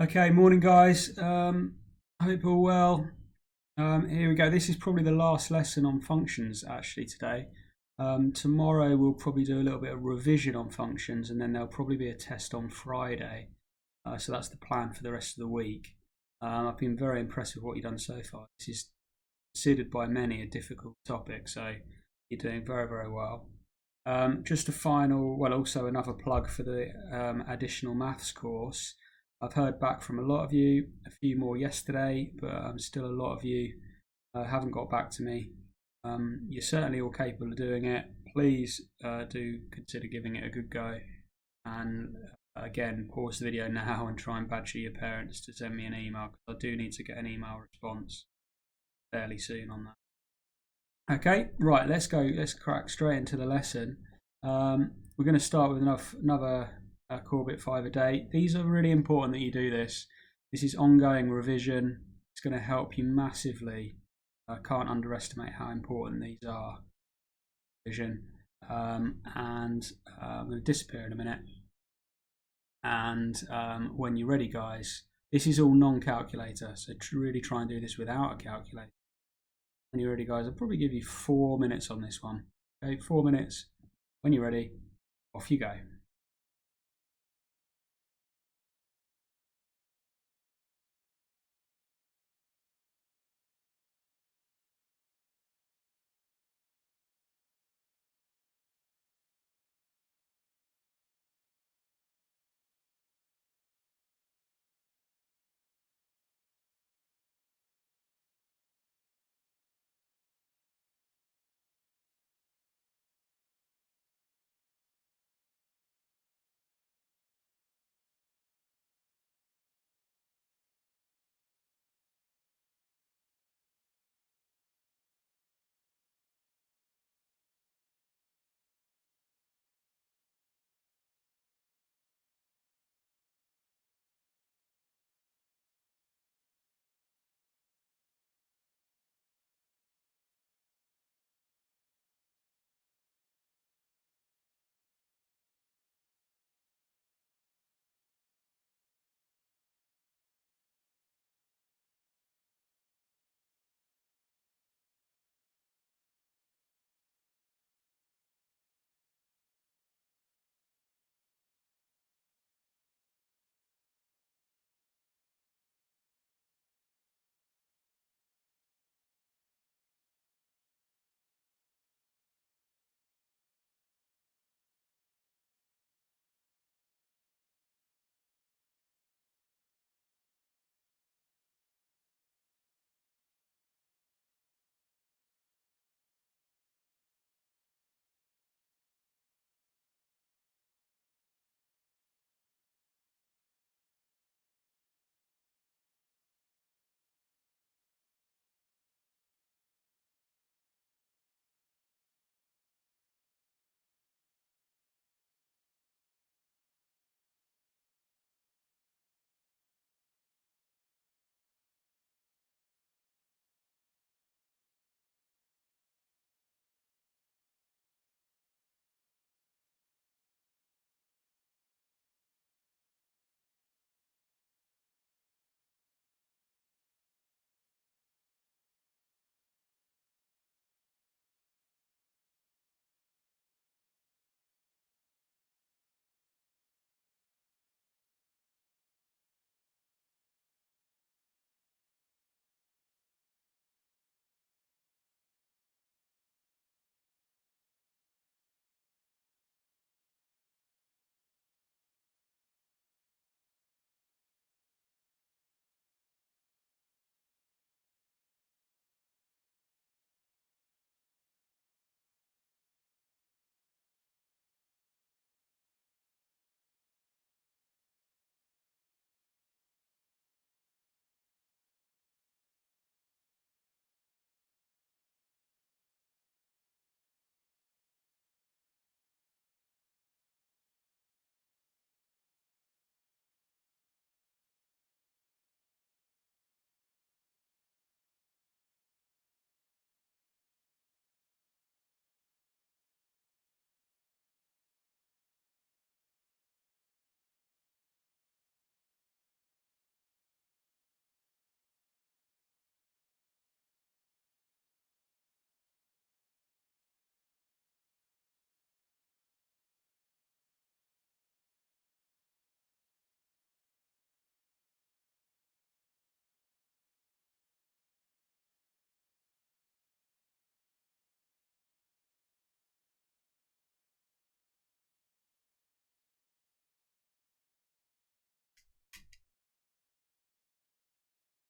Okay, morning guys. Hope all well. Here we go. This is probably the last lesson on functions actually today. Tomorrow we'll probably do a little bit of revision on functions, and then there'll probably be a test on Friday. So that's the plan for the rest of the week. I've been very impressed with what you've done so far. This is considered by many a difficult topic, so you're doing very, very well. Just a final, well, also another plug for the additional maths course. I've heard back from a lot of you, a few more yesterday, but still a lot of you haven't got back to me. You're certainly all capable of doing it. Please do consider giving it a good go. And again, pause the video now and try and badger your parents to send me an email, because I do need to get an email response fairly soon on that. Okay, right, let's go. Let's crack straight into the lesson. We're going to start with another core bit 5 a day. These are really important that you do this. This is ongoing revision. It's going to help you massively. I can't underestimate how important these are. Revision. And I'm going to disappear in a minute. And when you're ready, guys, this is all non-calculator, so really try and do this without a calculator. When you're ready, guys, I'll probably give you 4 minutes on this one. Okay, 4 minutes. When you're ready, off you go.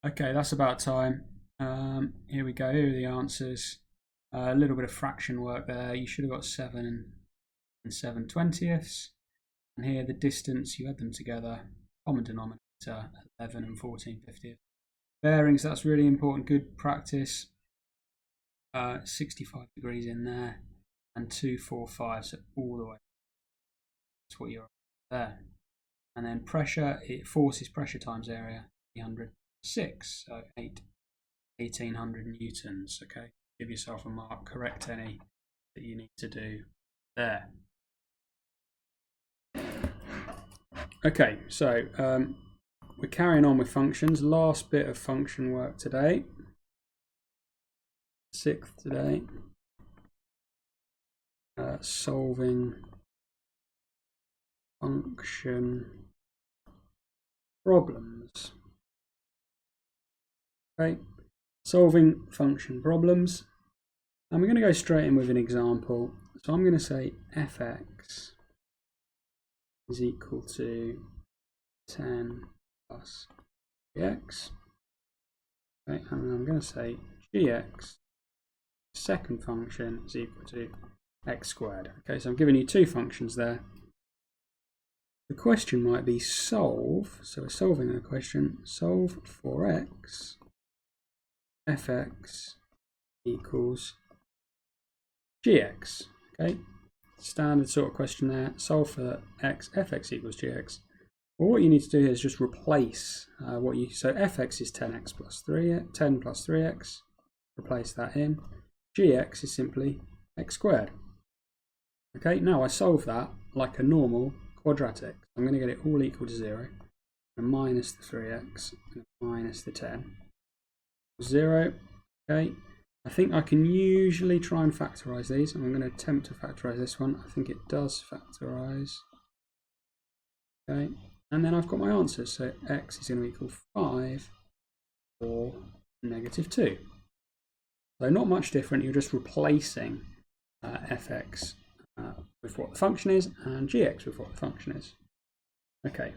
Okay, that's about time. Here we go. Here are the answers. A little bit of fraction work there. You should have got 7 and 7/20ths. And here the distance, you add them together. Common denominator, 11 and 14/50. Bearings, that's really important. Good practice. 65 degrees in there. And 245, so all the way. That's what you're there. And then pressure, force is pressure times area, 306, so 1800 newtons. Okay, give yourself a mark, correct any that you need to do there. Okay, so we're carrying on with functions. Last bit of function work today. 6th today. Solving function problems. Okay, solving function problems. And we're going to go straight in with an example. So I'm going to say fx is equal to 10 plus gx. Okay, and I'm going to say gx, second function, is equal to x squared. Okay, so I'm giving you two functions there. The question might be solve, so we're solving a question, solve for x, fx equals gx. Okay, standard sort of question there. Solve for x, fx equals gx. Well, what you need to do here is just replace so fx is 10x plus 3, 10 plus 3x. Replace that in. Gx is simply x squared. Okay, now I solve that like a normal quadratic. I'm going to get it all equal to 0, and minus the 3x, and minus the 10. 0. Okay, I think I can usually try and factorise these. I'm going to attempt to factorise this one. I think it does factorise. Okay, and then I've got my answers. So x is going to equal 5 or -2. So not much different. You're just replacing fx with what the function is and gx with what the function is. Okay,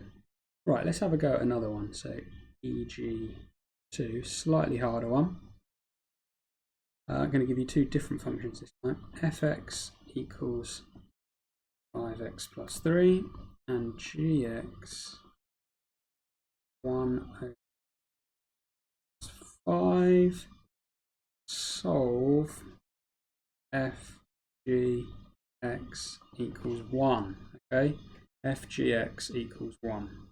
right, let's have a go at another one. So EG2, slightly harder one. I'm going to give you two different functions this time. Fx equals 5x plus 3 and gx 1 over 5. Solve fgx equals 1. Okay, fgx equals 1.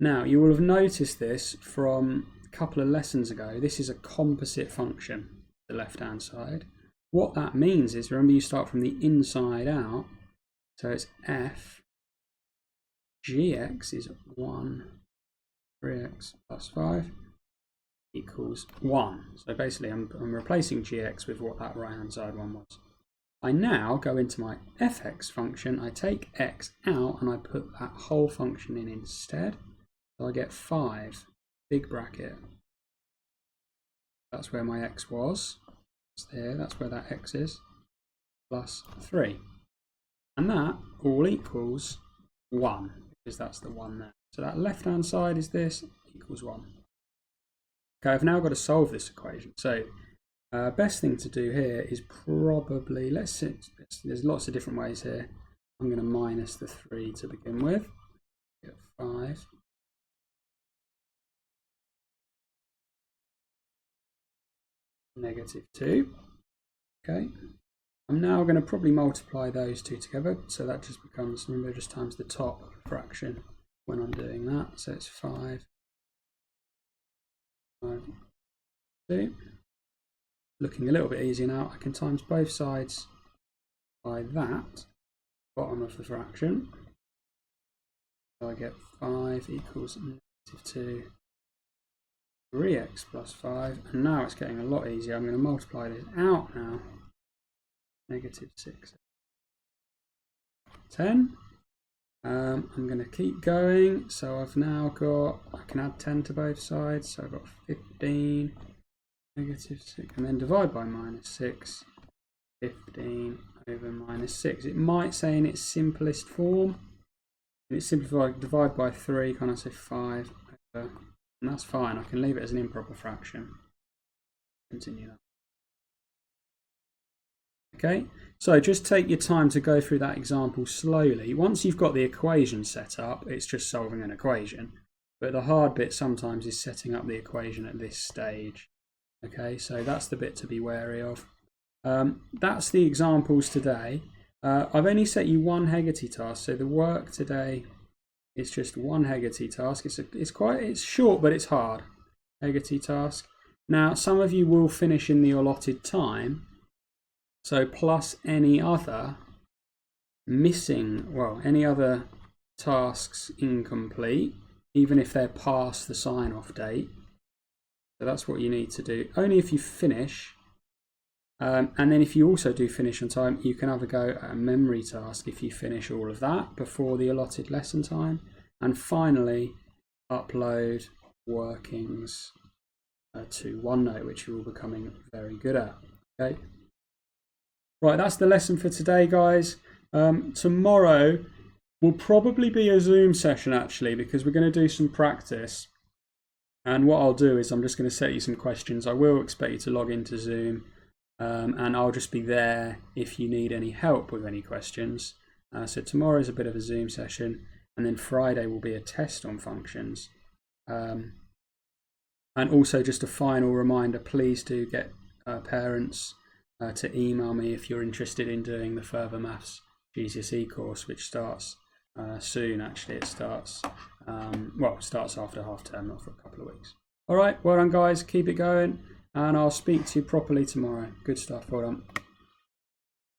Now you will have noticed this from a couple of lessons ago. This is a composite function, the left hand side. What that means is, remember, you start from the inside out, so it's f gx is 1 3x plus 5 equals 1. So basically I'm replacing gx with what that right hand side one was. I now go into my fx function, I take x out and I put that whole function in instead. So I get 5, big bracket. That's where my x was. It's there, that's where that x is. Plus 3. And that all equals 1, because that's the 1 there. So that left hand side is this, equals 1. Okay, I've now got to solve this equation. So best thing to do here is probably, there's lots of different ways here. I'm going to minus the 3 to begin with. Get 5. -2. Okay. I'm now going to probably multiply those two together. So that just becomes, remember, just times the top fraction when I'm doing that. So it's 5. 2. Looking a little bit easier now, I can times both sides by that, bottom of the fraction. So I get 5 equals -2, 3x plus 5, and now it's getting a lot easier. I'm going to multiply this out now. -6, 10. I'm going to keep going, so I've now got, I can add 10 to both sides, so I've got 15, -6, and then divide by -6, 15 over -6. It might say in its simplest form, and it's simplified, divide by 3, can I say 5 over And that's fine. I can leave it as an improper fraction. Continue that. Okay, so just take your time to go through that example slowly. Once you've got the equation set up, it's just solving an equation. But the hard bit sometimes is setting up the equation at this stage. Okay, so that's the bit to be wary of. That's the examples today. I've only set you one Hegarty task, so the work today is just one Hegarty task. It's short, but it's hard. Hegarty task. Now, some of you will finish in the allotted time. So plus any other any other tasks incomplete, even if they're past the sign-off date. So that's what you need to do. Only if you finish. And then if you also do finish on time, you can have a go at a memory task if you finish all of that before the allotted lesson time. And finally, upload workings to OneNote, which you're all becoming very good at. Okay. Right, that's the lesson for today, guys. Tomorrow will probably be a Zoom session, actually, because we're going to do some practice. And what I'll do is I'm just going to set you some questions. I will expect you to log into Zoom, and I'll just be there if you need any help with any questions. So tomorrow is a bit of a Zoom session, and then Friday will be a test on functions. And also just a final reminder, please do get parents to email me if you're interested in doing the Further Maths GCSE course, which starts soon. Actually, it starts starts after half term, not for a couple of weeks. All right, well done, guys. Keep it going, and I'll speak to you properly tomorrow. Good stuff. Well done.